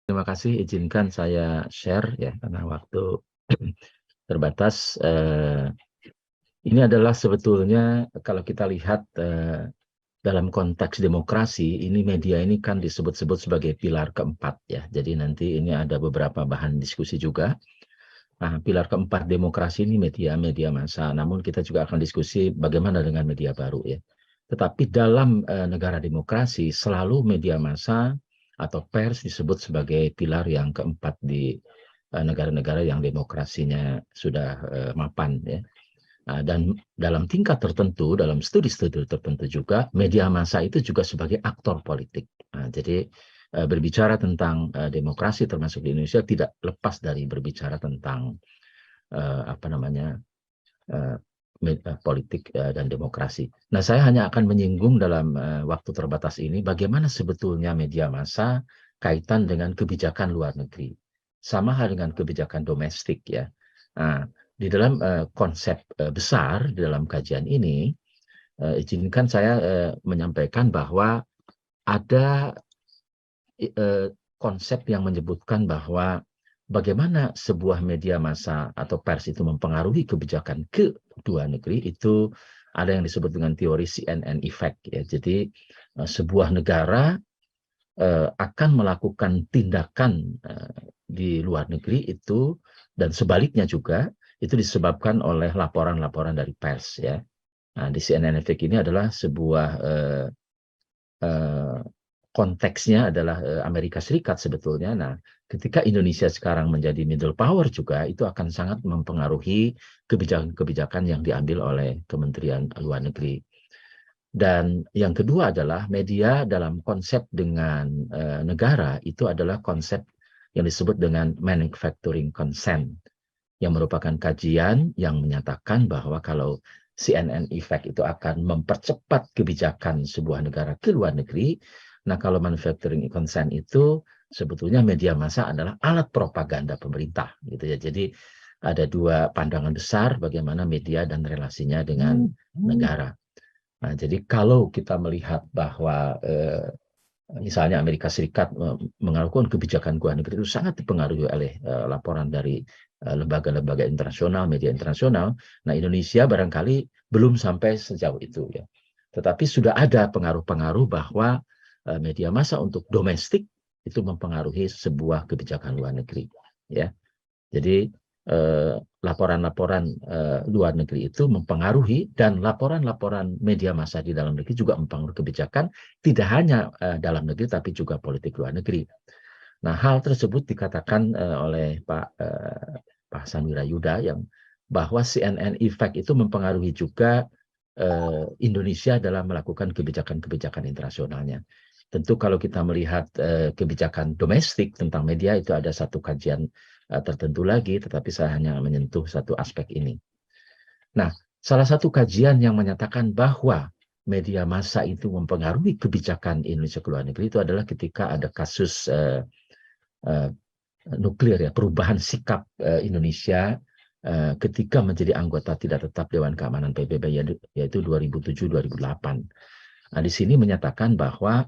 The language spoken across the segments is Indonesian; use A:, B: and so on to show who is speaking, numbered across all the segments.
A: Terima kasih, izinkan saya share ya, karena waktu terbatas. Ini adalah sebetulnya kalau kita lihat dalam konteks demokrasi, ini media ini kan disebut-sebut sebagai pilar keempat ya. Jadi nanti ini ada beberapa bahan diskusi juga. Nah, pilar keempat demokrasi ini media massa. Namun kita juga akan diskusi bagaimana dengan media baru ya. Tetapi dalam negara demokrasi selalu media massa atau pers disebut sebagai pilar yang keempat di negara-negara yang demokrasinya sudah mapan ya. Dan dalam tingkat tertentu, dalam studi-studi tertentu juga, media massa itu juga sebagai aktor politik. Jadi berbicara tentang demokrasi termasuk di Indonesia tidak lepas dari berbicara tentang apa namanya uh, politik dan demokrasi. Nah, saya hanya akan menyinggung dalam waktu terbatas ini bagaimana sebetulnya media massa kaitan dengan kebijakan luar negeri. Sama hal dengan kebijakan domestik ya. Nah, di dalam konsep besar di dalam kajian ini, izinkan saya menyampaikan bahwa ada konsep yang menyebutkan bahwa bagaimana sebuah media massa atau pers itu mempengaruhi kebijakan kedua negeri itu ada yang disebut dengan teori CNN effect ya. Jadi sebuah negara akan melakukan tindakan di luar negeri itu dan sebaliknya juga itu disebabkan oleh laporan-laporan dari pers ya. Nah, di CNN effect ini adalah sebuah eh, konteksnya adalah Amerika Serikat sebetulnya. Nah, ketika Indonesia sekarang menjadi middle power juga, itu akan sangat mempengaruhi kebijakan-kebijakan yang diambil oleh Kementerian Luar Negeri. Dan yang kedua adalah media dalam konsep dengan negara, itu adalah konsep yang disebut dengan manufacturing consent, yang merupakan kajian yang menyatakan bahwa kalau CNN effect itu akan mempercepat kebijakan sebuah negara ke luar negeri. Nah, kalau manufacturing consent itu sebetulnya media massa adalah alat propaganda pemerintah, gitu ya. Jadi ada dua pandangan besar bagaimana media dan relasinya dengan negara. Nah, jadi kalau kita melihat bahwa misalnya Amerika Serikat mengakukan kebijakan luar negeri itu sangat dipengaruhi oleh laporan dari lembaga-lembaga internasional, media internasional. Nah, Indonesia barangkali belum sampai sejauh itu ya. Tetapi sudah ada pengaruh-pengaruh bahwa media massa untuk domestik itu mempengaruhi sebuah kebijakan luar negeri ya. Jadi laporan-laporan luar negeri itu mempengaruhi dan laporan-laporan media massa di dalam negeri juga mempengaruhi kebijakan tidak hanya dalam negeri tapi juga politik luar negeri. Nah, hal tersebut dikatakan oleh Pak Hasan Wirayuda yang bahwa CNN effect itu mempengaruhi juga Indonesia dalam melakukan kebijakan-kebijakan internasionalnya. Tentu kalau kita melihat kebijakan domestik tentang media itu ada satu kajian tertentu lagi, tetapi saya hanya menyentuh satu aspek ini. Nah, salah satu kajian yang menyatakan bahwa media massa itu mempengaruhi kebijakan Indonesia ke luar negeri itu adalah ketika ada kasus nuklir ya, perubahan sikap Indonesia ketika menjadi anggota tidak tetap Dewan Keamanan PBB yaitu 2007-2008. Nah, di sini menyatakan bahwa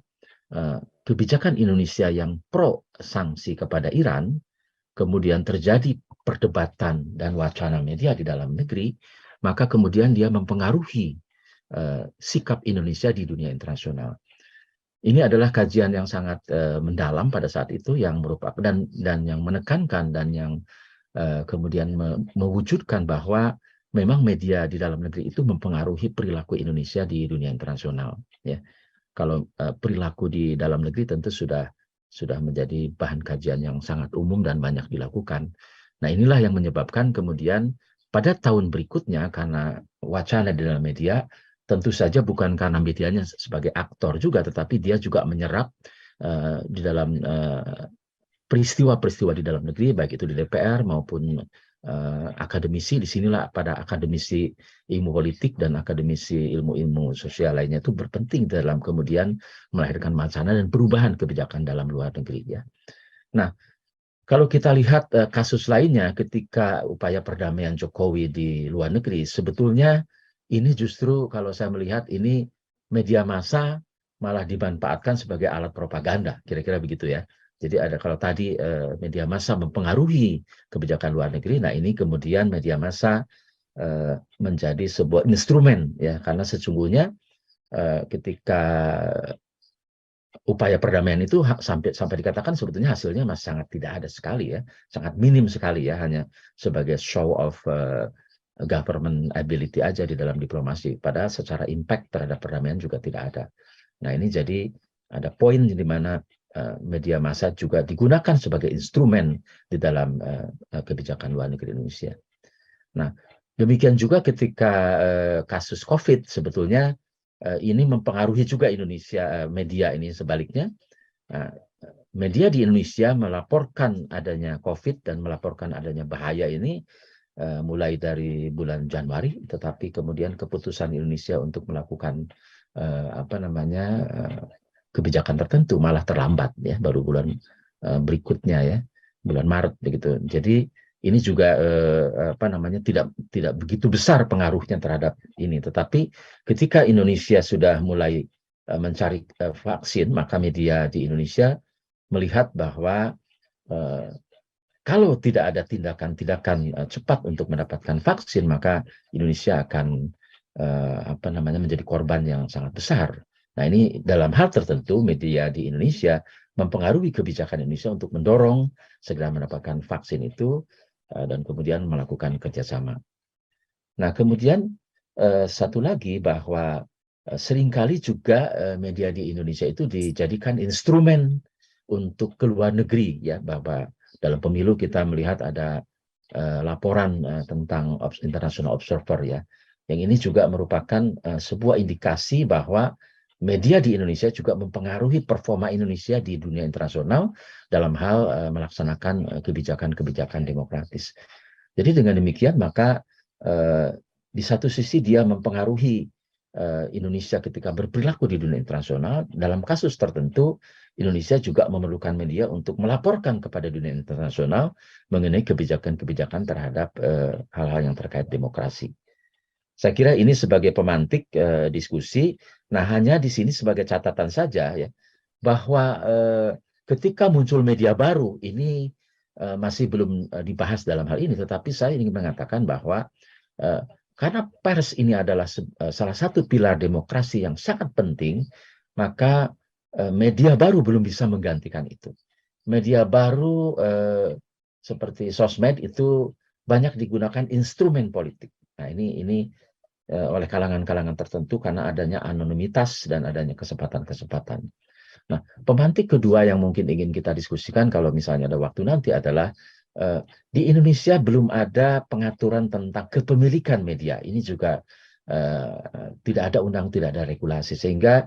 A: kebijakan Indonesia yang pro sanksi kepada Iran kemudian terjadi perdebatan dan wacana media di dalam negeri, maka kemudian dia mempengaruhi sikap Indonesia di dunia internasional. Ini adalah kajian yang sangat mendalam pada saat itu yang merupakan dan yang menekankan dan yang kemudian mewujudkan bahwa memang media di dalam negeri itu mempengaruhi perilaku Indonesia di dunia internasional. Ya, kalau perilaku di dalam negeri tentu sudah menjadi bahan kajian yang sangat umum dan banyak dilakukan. Nah, inilah yang menyebabkan kemudian pada tahun berikutnya karena wacana di dalam media tentu saja bukan karena medianya sebagai aktor juga, tetapi dia juga menyerap di dalam peristiwa-peristiwa di dalam negeri, baik itu di DPR maupun akademisi. Disinilah pada akademisi ilmu politik dan akademisi ilmu-ilmu sosial lainnya itu berpenting dalam kemudian melahirkan wacana dan perubahan kebijakan dalam luar negeri ya. Nah, kalau kita lihat kasus lainnya ketika upaya perdamaian Jokowi di luar negeri, sebetulnya ini justru kalau saya melihat ini media massa malah dimanfaatkan sebagai alat propaganda, kira-kira begitu ya. Jadi ada kalau tadi media massa mempengaruhi kebijakan luar negeri, nah ini kemudian media massa menjadi sebuah instrumen ya, karena sesungguhnya ketika upaya perdamaian itu sampai dikatakan sebetulnya hasilnya masih sangat tidak ada sekali ya, sangat minim sekali ya, hanya sebagai show of government ability aja di dalam diplomasi. Padahal secara impact terhadap perdamaian juga tidak ada. Nah ini jadi ada poin di mana media massa juga digunakan sebagai instrumen di dalam kebijakan luar negeri Indonesia. Nah demikian juga ketika kasus COVID sebetulnya ini mempengaruhi juga Indonesia, media ini sebaliknya. Media di Indonesia melaporkan adanya COVID dan melaporkan adanya bahaya ini mulai dari bulan Januari, tetapi kemudian keputusan Indonesia untuk melakukan kebijakan tertentu malah terlambat ya, baru bulan berikutnya ya, bulan Maret begitu. Jadi ini juga tidak begitu besar pengaruhnya terhadap ini, tetapi ketika Indonesia sudah mulai mencari vaksin, maka media di Indonesia melihat bahwa kalau tidak ada tindakan-tindakan cepat untuk mendapatkan vaksin, maka Indonesia akan menjadi korban yang sangat besar. Nah ini dalam hal tertentu media di Indonesia mempengaruhi kebijakan Indonesia untuk mendorong segera mendapatkan vaksin itu dan kemudian melakukan kerjasama. Nah kemudian satu lagi bahwa seringkali juga media di Indonesia itu dijadikan instrumen untuk ke luar negeri ya, bahwa dalam pemilu kita melihat ada laporan tentang International Observer ya, yang ini juga merupakan sebuah indikasi bahwa media di Indonesia juga mempengaruhi performa Indonesia di dunia internasional dalam hal melaksanakan kebijakan-kebijakan demokratis. Jadi dengan demikian maka di satu sisi dia mempengaruhi Indonesia ketika berperilaku di dunia internasional. Dalam kasus tertentu Indonesia juga memerlukan media untuk melaporkan kepada dunia internasional mengenai kebijakan-kebijakan terhadap hal-hal yang terkait demokrasi. Saya kira ini sebagai pemantik diskusi. Nah, hanya di sini sebagai catatan saja ya, bahwa ketika muncul media baru ini masih belum dibahas dalam hal ini, tetapi saya ingin mengatakan bahwa karena pers ini adalah salah satu pilar demokrasi yang sangat penting, maka media baru belum bisa menggantikan itu. Media baru seperti sosmed itu banyak digunakan instrumen politik. Nah ini oleh kalangan-kalangan tertentu karena adanya anonimitas dan adanya kesempatan-kesempatan. Nah, pemantik kedua yang mungkin ingin kita diskusikan kalau misalnya ada waktu nanti adalah di Indonesia belum ada pengaturan tentang kepemilikan media. Ini juga tidak ada tidak ada regulasi, sehingga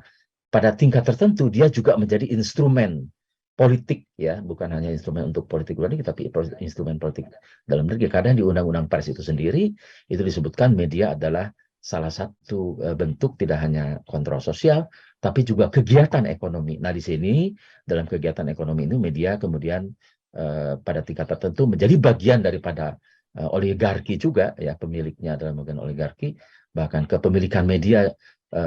A: pada tingkat tertentu dia juga menjadi instrumen politik ya, bukan hanya instrumen untuk politik luar negeri, tapi instrumen politik dalam negeri. Karena di Undang-Undang Pers itu sendiri itu disebutkan media adalah salah satu bentuk tidak hanya kontrol sosial, tapi juga kegiatan ekonomi. Nah di sini dalam kegiatan ekonomi ini media kemudian pada tingkat tertentu menjadi bagian daripada oligarki juga ya, pemiliknya adalah bagian oligarki. Bahkan kepemilikan media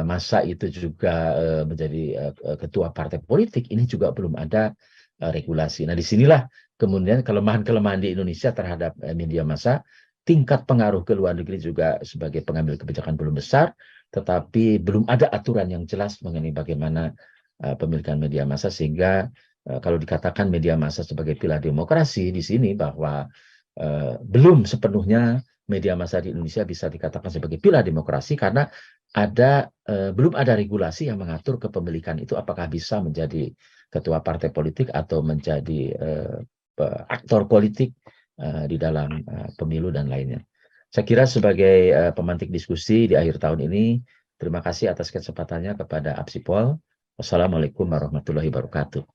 A: massa itu juga menjadi ketua partai politik, ini juga belum ada regulasi. Nah disinilah kemudian kelemahan-kelemahan di Indonesia terhadap media massa. Tingkat pengaruh ke luar negeri juga sebagai pengambil kebijakan belum besar, tetapi belum ada aturan yang jelas mengenai bagaimana pemilikan media massa, sehingga kalau dikatakan media massa sebagai pilar demokrasi di sini, bahwa belum sepenuhnya media massa di Indonesia bisa dikatakan sebagai pilar demokrasi karena belum ada regulasi yang mengatur kepemilikan itu apakah bisa menjadi ketua partai politik atau menjadi aktor politik di dalam pemilu dan lainnya. Saya kira sebagai pemantik diskusi di akhir tahun ini, terima kasih atas kesempatannya kepada Apsipol. Wassalamualaikum warahmatullahi wabarakatuh.